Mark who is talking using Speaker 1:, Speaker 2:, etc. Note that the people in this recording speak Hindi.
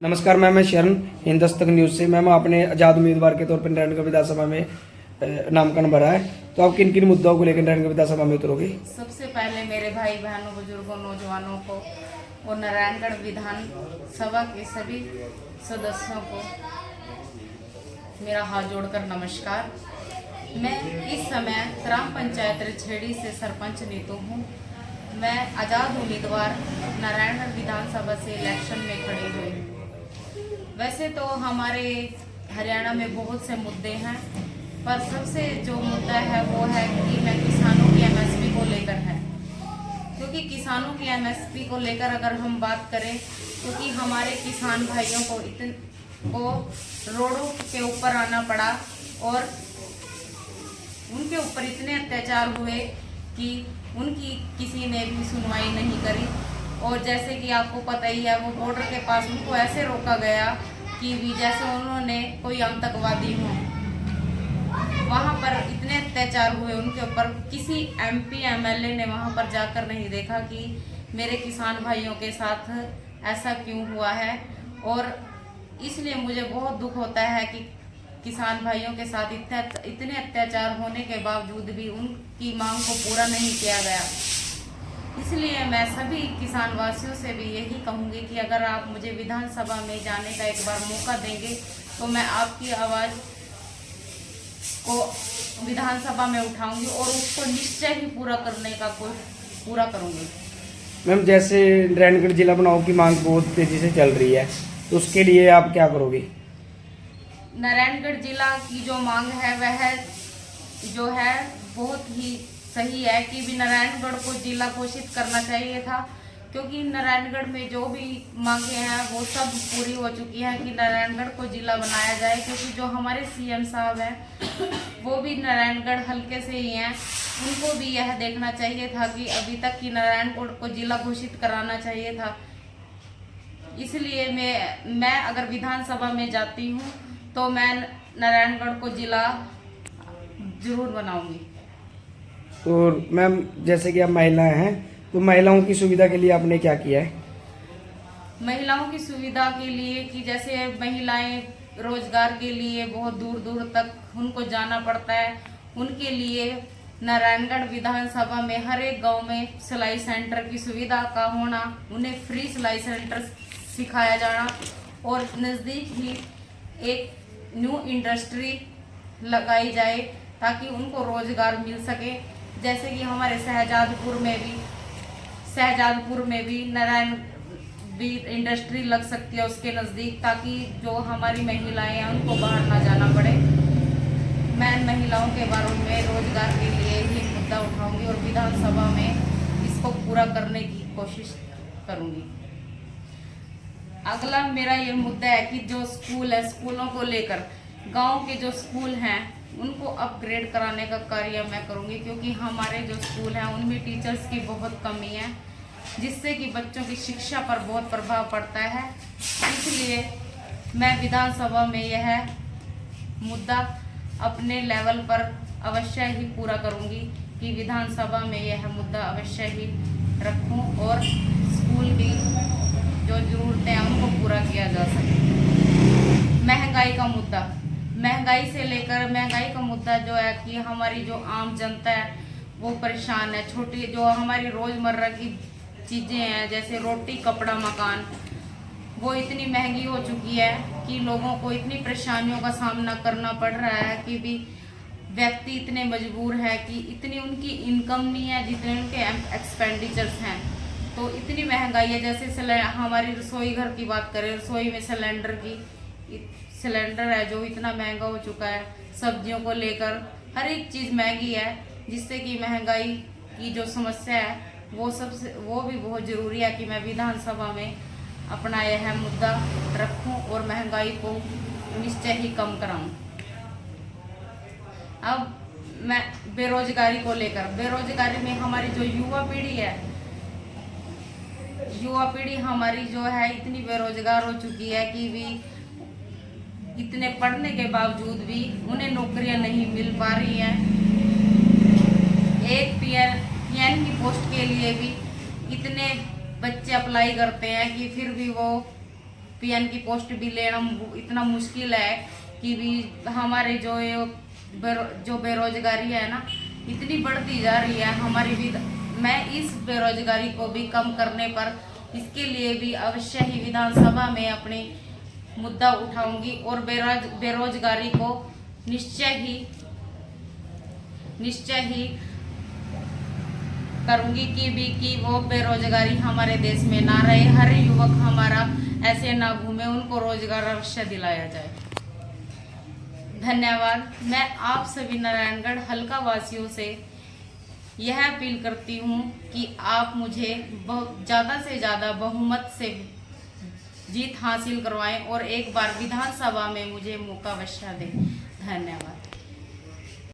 Speaker 1: नमस्कार मैम, मैं शरण हिंदुस्तान न्यूज़ से। मैम आपने आज़ाद उम्मीदवार के तौर पर नारायणगढ़ विधानसभा में नामांकन भरा है, तो आप किन किन मुद्दों को लेकर नारायणगढ़ विधानसभा में उतरोगे?
Speaker 2: सबसे पहले मेरे भाई बहनों, बुजुर्गों, नौजवानों को और नारायणगढ़ विधानसभा के सभी सदस्यों को मेरा हाथ जोड़कर नमस्कार। मैं इस समय ग्राम पंचायत रिछेड़ी से सरपंच नीतू हूँ। मैं आज़ाद उम्मीदवार नारायणगढ़ विधानसभा से इलेक्शन में खड़ी हुई। वैसे तो हमारे हरियाणा में बहुत से मुद्दे हैं, पर सबसे जो मुद्दा है वो है कि मैं किसानों की एमएसपी को लेकर है। क्योंकि किसानों की एमएसपी को लेकर अगर हम बात करें, क्योंकि हमारे किसान भाइयों को रोडों के ऊपर आना पड़ा और उनके ऊपर इतने अत्याचार हुए कि उनकी किसी ने भी सुनवाई नहीं करी। और जैसे कि आपको पता ही है, वो बॉर्डर के पास उनको ऐसे रोका गया कि भी जैसे उन्होंने कोई आतंकवादी हो। वहाँ पर इतने अत्याचार हुए उनके ऊपर, किसी एमपी एमएलए ने वहाँ पर जाकर नहीं देखा कि मेरे किसान भाइयों के साथ ऐसा क्यों हुआ है। और इसलिए मुझे बहुत दुख होता है कि किसान भाइयों के साथ इतने अत्याचार होने के बावजूद भी उनकी मांग को पूरा नहीं किया गया। इसलिए मैं सभी किसान वासियों से भी यही कहूँगी कि अगर आप मुझे विधानसभा में जाने का एक बार मौका देंगे तो मैं आपकी आवाज़ को विधानसभा में उठाऊंगी और उसको निश्चय ही पूरा करने का पूरा करूंगी।
Speaker 1: मैम जैसे नारायणगढ़ जिला बनाओ की मांग बहुत तेजी से चल रही है, तो उसके लिए आप क्या करोगे?
Speaker 2: नारायणगढ़ जिला की जो मांग है वह जो है बहुत ही सही है कि भी नारायणगढ़ को जिला घोषित करना चाहिए था। क्योंकि नारायणगढ़ में जो भी मांगे हैं वो सब पूरी हो चुकी हैं कि नारायणगढ़ को जिला बनाया जाए। क्योंकि जो हमारे सीएम साहब हैं वो भी नारायणगढ़ हल्के से ही हैं, उनको भी यह देखना चाहिए था कि अभी तक कि नारायणगढ़ को जिला घोषित कराना चाहिए था। इसलिए मैं अगर विधानसभा में जाती हूँ तो मैं नारायणगढ़ को जिला जरूर बनाऊंगी।
Speaker 1: और मैम जैसे कि आप महिलाएं हैं, तो महिलाओं की सुविधा के लिए आपने क्या किया है?
Speaker 2: महिलाओं की सुविधा के लिए कि जैसे महिलाएं रोजगार के लिए बहुत दूर दूर तक उनको जाना पड़ता है, उनके लिए नारायणगढ़ विधानसभा में हर एक गांव में सिलाई सेंटर की सुविधा का होना, उन्हें फ्री सिलाई सेंटर सिखाया जाना और नज़दीक ही एक न्यू इंडस्ट्री लगाई जाए ताकि उनको रोजगार मिल सके। जैसे कि हमारे शहजादपुर में भी नारायण भी इंडस्ट्री लग सकती है उसके नज़दीक, ताकि जो हमारी महिलाएं हैं उनको बाहर ना जाना पड़े। मैं महिलाओं के बारे में रोजगार के लिए ही मुद्दा उठाऊंगी और विधानसभा में इसको पूरा करने की कोशिश करूंगी। अगला मेरा ये मुद्दा है कि जो स्कूल है, स्कूलों को लेकर गांव के जो स्कूल हैं उनको अपग्रेड कराने का कार्य मैं करूंगी। क्योंकि हमारे जो स्कूल हैं उनमें टीचर्स की बहुत कमी है, जिससे कि बच्चों की शिक्षा पर बहुत प्रभाव पड़ता है। इसलिए मैं विधानसभा में यह मुद्दा अपने लेवल पर अवश्य ही पूरा करूंगी कि विधानसभा में यह मुद्दा अवश्य ही रखूं और स्कूल की जो ज़रूरतें हैं उनको पूरा किया जा सके। महंगाई का मुद्दा, महंगाई का मुद्दा जो है कि हमारी जो आम जनता है वो परेशान है। छोटी जो हमारी रोज़मर्रा की चीज़ें हैं जैसे रोटी, कपड़ा, मकान, वो इतनी महंगी हो चुकी है कि लोगों को इतनी परेशानियों का सामना करना पड़ रहा है कि भी व्यक्ति इतने मजबूर है कि इतनी उनकी इनकम नहीं है जितने उनके एक्सपेंडिचर्स हैं। तो इतनी महंगाई है। जैसे हमारी रसोई घर की बात करें, रसोई में सिलेंडर है जो इतना महंगा हो चुका है। सब्जियों को लेकर हर एक चीज़ महंगी है, जिससे कि महंगाई की जो समस्या है वो भी बहुत ज़रूरी है कि मैं विधानसभा में अपना यह मुद्दा रखूं और महंगाई को निश्चय ही कम कराऊं। अब मैं बेरोजगारी को लेकर, बेरोजगारी में हमारी जो युवा पीढ़ी हमारी जो है इतनी बेरोजगार हो चुकी है कि भी इतने पढ़ने के बावजूद भी उन्हें नौकरियां नहीं मिल पा रही हैं। एक पीएन की पोस्ट के लिए भी इतने बच्चे अप्लाई करते हैं कि फिर भी वो पीएन की पोस्ट भी लेना इतना मुश्किल है कि भी हमारे जो बेरोजगारी है ना इतनी बढ़ती जा रही है हमारी मैं इस बेरोजगारी को भी कम करने पर इसके लिए भी अवश्य ही विधानसभा में अपनी मुद्दा उठाऊंगी और बेरोजगारी को निश्चय ही करूंगी कि वो बेरोजगारी हमारे देश में ना रहे, हर युवक हमारा ऐसे ना घूमे, उनको रोजगार अवश्य दिलाया जाए। धन्यवाद। मैं आप सभी नारायणगढ़ हल्का वासियों से यह अपील करती हूँ कि आप मुझे बहुत ज़्यादा से ज़्यादा बहुमत से जीत हासिल करवाएं और एक बार विधानसभा में मुझे मौका अवश्य दें। धन्यवाद।